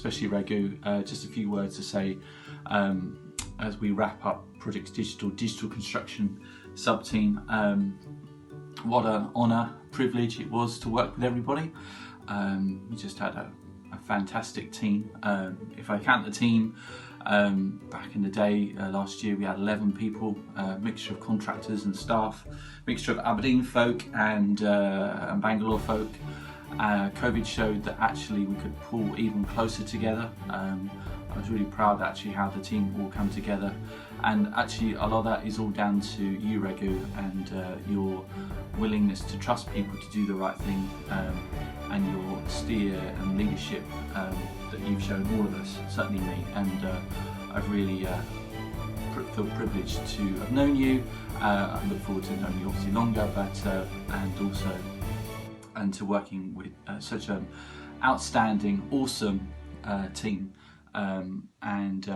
especially Raghu. Just a few words to say as we wrap up Project Digital Construction sub-team. What an honour, privilege it was to work with everybody. We just had a fantastic team. If I count the team, back in the day, last year we had 11 people, a mixture of contractors and staff, mixture of Aberdeen folk and Bangalore folk. COVID showed that actually we could pull even closer together. I was really proud actually how the team all come together, and actually a lot of that is all down to you, Raghu, and your willingness to trust people to do the right thing, and your steer and leadership that you've shown all of us, certainly me, and I've really feel privileged to have known you. I look forward to knowing you obviously longer, but and to working with such an outstanding, awesome team.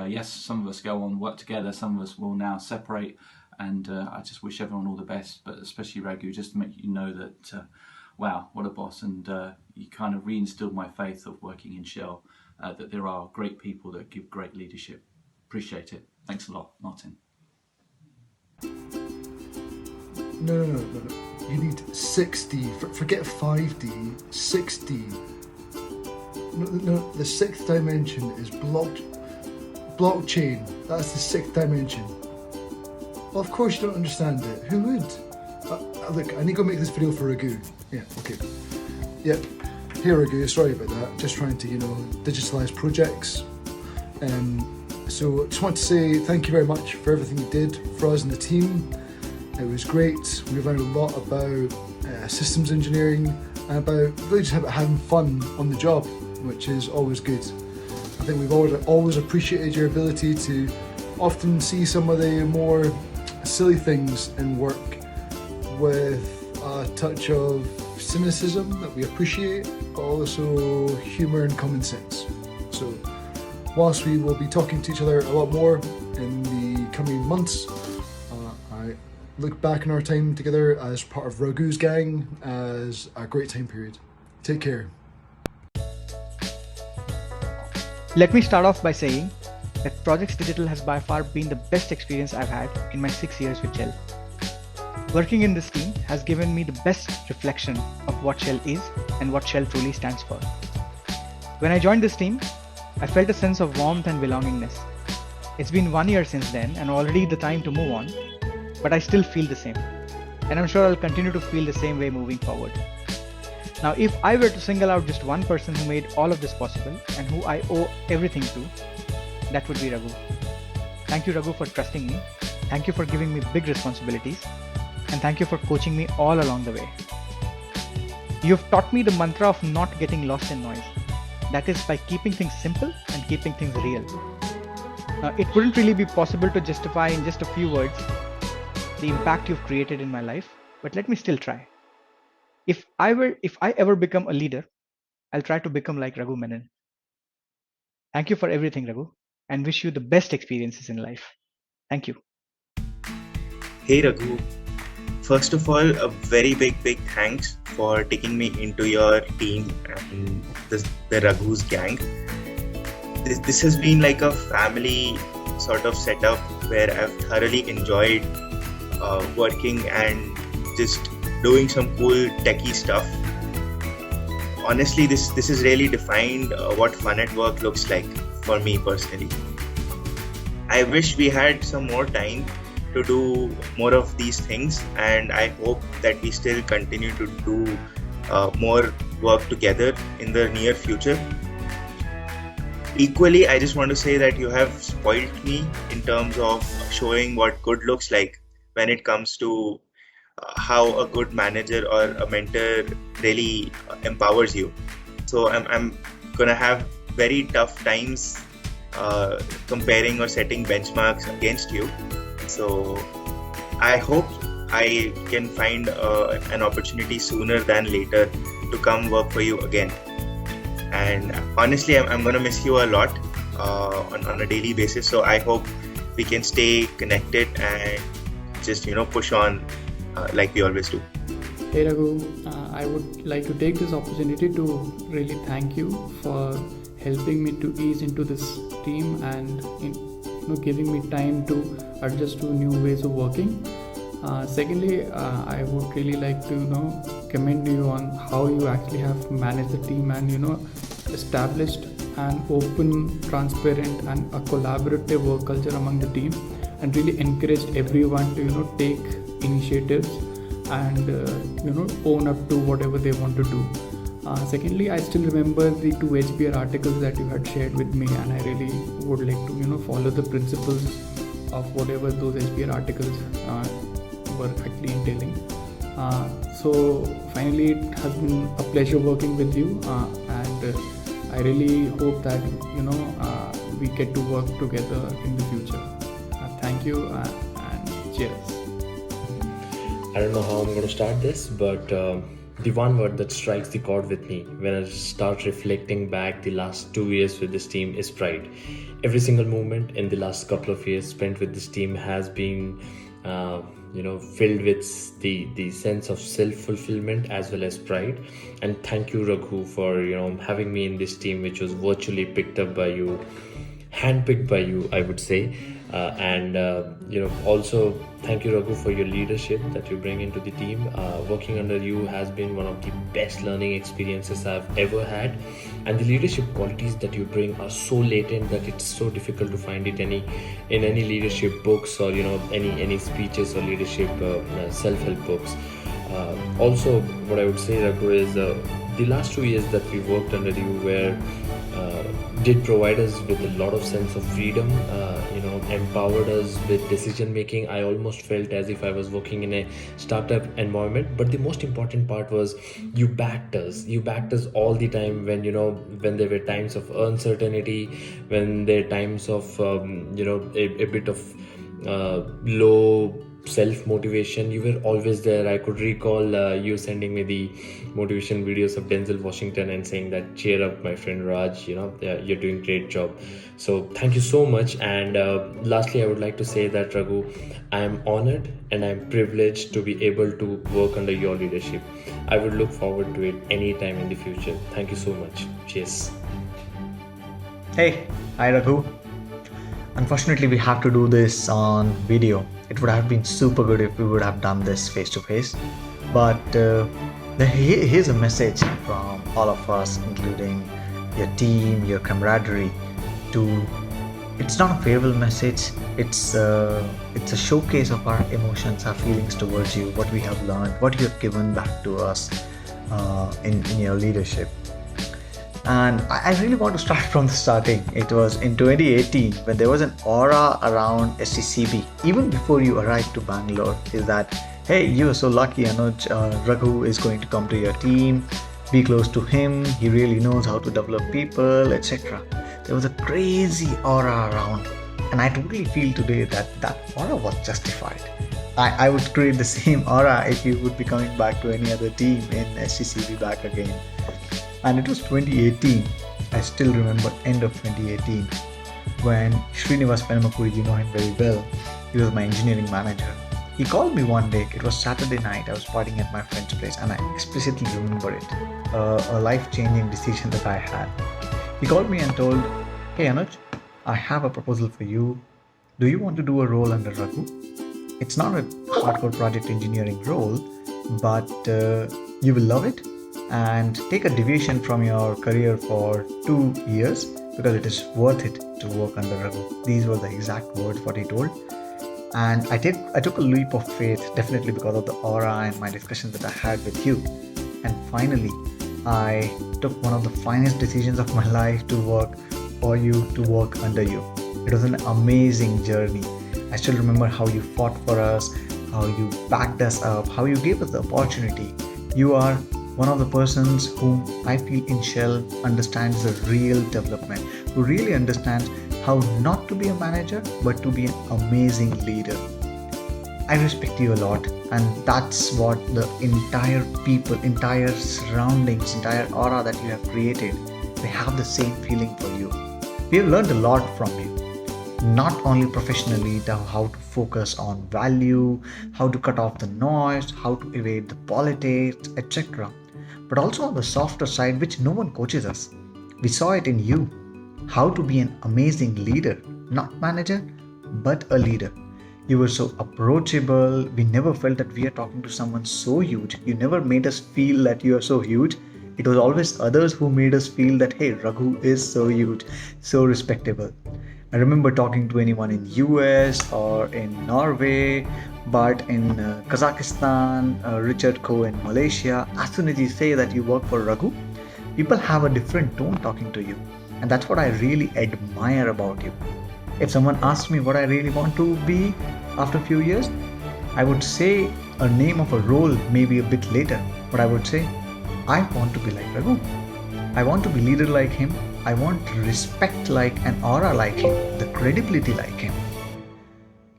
Yes, some of us go on work together, some of us will now separate, and I just wish everyone all the best, but especially Raghu, just to make you know that wow, what a boss, and you kind of reinstilled my faith of working in Shell, that there are great people that give great leadership. Appreciate it. Thanks a lot, Martin. No. You need 60. Forget 5D. 60. No. The sixth dimension is blockchain. That's the sixth dimension. Well, of course you don't understand it. Who would? Look, I need to go make this video for Raghu. Yeah. Okay. Yep. Here, Raghu. Sorry about that. Just trying to, digitalise projects. So, just want to say thank you very much for everything you did for us and the team. It was great. We learned a lot about systems engineering and about really just having fun on the job, which is always good. I think we've always appreciated your ability to often see some of the more silly things in work with a touch of cynicism that we appreciate, but also humour and common sense. So, whilst we will be talking to each other a lot more in the coming months, I look back on our time together as part of Raghu's gang as a great time period. Take care. Let me start off by saying that Projects Digital has by far been the best experience I've had in my 6 years with Shell. Working in this team has given me the best reflection of what Shell is and what Shell truly stands for. When I joined this team, I felt a sense of warmth and belongingness. It's been 1 year since then and already the time to move on, but I still feel the same. And I'm sure I'll continue to feel the same way moving forward. Now, if I were to single out just one person who made all of this possible and who I owe everything to, that would be Raghu. Thank you, Raghu, for trusting me. Thank you for giving me big responsibilities. And thank you for coaching me all along the way. You've taught me the mantra of not getting lost in noise. That is by keeping things simple and keeping things real. Now, it wouldn't really be possible to justify in just a few words the impact you've created in my life, but let me still try. If I ever become a leader, I'll try to become like Raghu Menon. Thank you for everything, Raghu, and wish you the best experiences in life. Thank you. Hey Raghu, first of all, a very big thanks for taking me into your team and the Raghu's gang. This has been like a family sort of setup where I've thoroughly enjoyed working and just doing some cool techie stuff. Honestly, this has really defined what fun at work looks like for me personally. I wish we had some more time to do more of these things, and I hope that we still continue to do more work together in the near future. Equally, I just want to say that you have spoiled me in terms of showing what good looks like when it comes to how a good manager or a mentor really empowers you. So I'm gonna have very tough times comparing or setting benchmarks against you. So I hope I can find an opportunity sooner than later to come work for you again. And honestly, I'm gonna miss you a lot on a daily basis. So I hope we can stay connected and just push on like we always do. Hey Raghu, I would like to take this opportunity to really thank you for helping me to ease into this team and giving me time to adjust to new ways of working. Secondly, I would really like to commend you on how you actually have managed the team and established an open, transparent and a collaborative work culture among the team, and really encouraged everyone to take initiatives and own up to whatever they want to do. Secondly, I still remember the 2 HBR articles that you had shared with me, and I really would like to follow the principles of whatever those HBR articles were actually entailing. So finally, it has been a pleasure working with you, and I really hope that we get to work together in the future. Thank you and cheers. I don't know how I'm going to start this, but the one word that strikes the chord with me when I start reflecting back the last 2 years with this team is pride. Every single moment in the last couple of years spent with this team has been filled with the sense of self-fulfillment as well as pride. And thank you, Raghu, for having me in this team, which was virtually picked up by you, handpicked by you, I would say. Also thank you, Raghu, for your leadership that you bring into the team. Working under you has been one of the best learning experiences I've ever had, and the leadership qualities that you bring are so latent that it's so difficult to find it in any leadership books or any speeches or leadership self-help books. Also, what I would say, Raghu, is the last 2 years that we worked under you did provide us with a lot of sense of freedom, empowered us with decision making. I almost felt as if I was working in a startup environment. But the most important part was you backed us all the time when there were times of uncertainty, when there were times of a bit of low self-motivation. You were always there. I could recall you sending me the motivation videos of Denzel Washington and saying that, cheer up my friend Raj, you're doing great job. So thank you so much. And lastly, I would like to say that, Raghu, I am honored and I'm privileged to be able to work under your leadership. I would look forward to it anytime in the future. Thank you so much. Cheers. Hey, hi Raghu. Unfortunately, we have to do this on video. It would have been super good if we would have done this face to face. But here's a message from all of us, including your team, your camaraderie. It's not a farewell message. It's a showcase of our emotions, our feelings towards you, what we have learned, what you have given back to us in your leadership. And I really want to start from the starting. It was in 2018 when there was an aura around SCCB, even before you arrived to Bangalore, is that, hey, you are so lucky, Anuj, Raghu is going to come to your team, be close to him, he really knows how to develop people, etc. There was a crazy aura around, and I totally feel today that aura was justified. I would create the same aura if you would be coming back to any other team in SCCB back again. And it was 2018. I still remember end of 2018 when Srinivas Penamakuri, you know him very well, he was my engineering manager. He called me one day. It was Saturday night. I was partying at my friend's place, and I explicitly remember it. A life-changing decision that I had. He called me and told, "Hey Anuj, I have a proposal for you. Do you want to do a role under Raghu? It's not a hardcore project engineering role, but you will love it and take a deviation from your career for 2 years because it is worth it to work under Raghu." These were the exact words what he told. And I took a leap of faith, definitely because of the aura and my discussions that I had with you. And finally, I took one of the finest decisions of my life to work for you, to work under you. It was an amazing journey. I still remember how you fought for us, how you backed us up, how you gave us the opportunity. You are one of the persons whom I feel in Shell understands the real development, who really understands how not to be a manager, but to be an amazing leader. I respect you a lot, and that's what the entire people, entire surroundings, entire aura that you have created, they have the same feeling for you. We have learned a lot from you. Not only professionally, how to focus on value, how to cut off the noise, how to evade the politics, etc. But also on the softer side, which no one coaches us. We saw it in you. how to be an amazing leader, not manager, but a leader. You were so approachable. We never felt that we are talking to someone so huge. You never made us feel that you are so huge. It was always others who made us feel that, hey, Raghu is so huge, so respectable. I remember talking to anyone in US or in Norway, but in Kazakhstan, Richard Ko in Malaysia, as soon as you say that you work for Raghu, people have a different tone talking to you. And that's what I really admire about you. If someone asks me what I really want to be after a few years, I would say a name of a role maybe a bit later, but I would say, I want to be like Raghu. I want to be leader like him. I want respect like an aura like him, the credibility like him.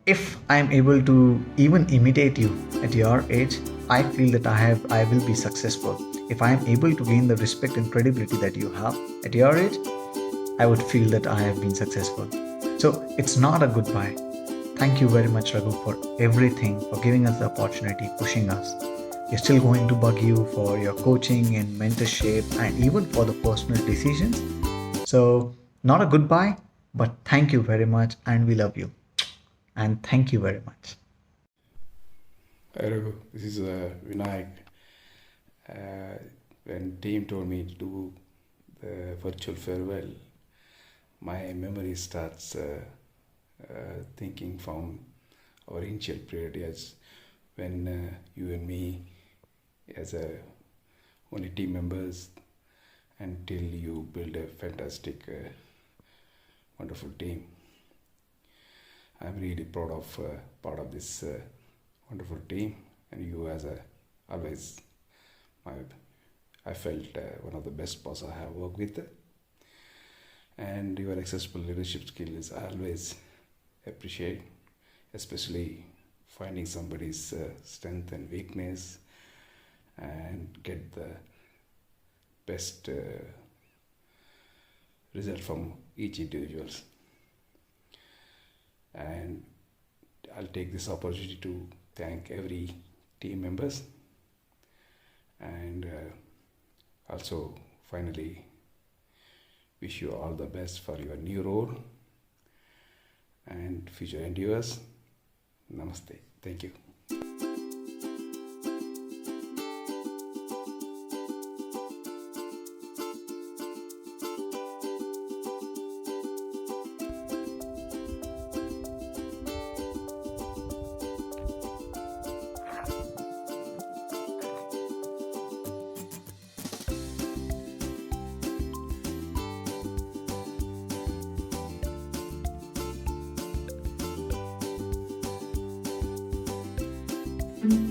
If I am able to even imitate you at your age, I feel that I will be successful. If I am able to gain the respect and credibility that you have at your age, I would feel that I have been successful. So it's not a goodbye. Thank you very much, Raghu, for everything, for giving us the opportunity, pushing us. We're still going to bug you for your coaching and mentorship and even for the personal decisions. So, not a goodbye, but thank you very much and we love you. And thank you very much. Hi Raghu, this is Vinayak. When team told me to do the virtual farewell, my memory starts thinking from our initial period as when you and me as only team members until you build a fantastic, wonderful team. I'm really proud of part of this wonderful team, and you as always, I felt one of the best boss I have worked with, and your accessible leadership skills I always appreciate, especially finding somebody's strength and weakness and get the best result from each individuals. And I'll take this opportunity to thank every team members and also finally wish you all the best for your new role and future endeavors. Namaste. Thank you. Mm-hmm.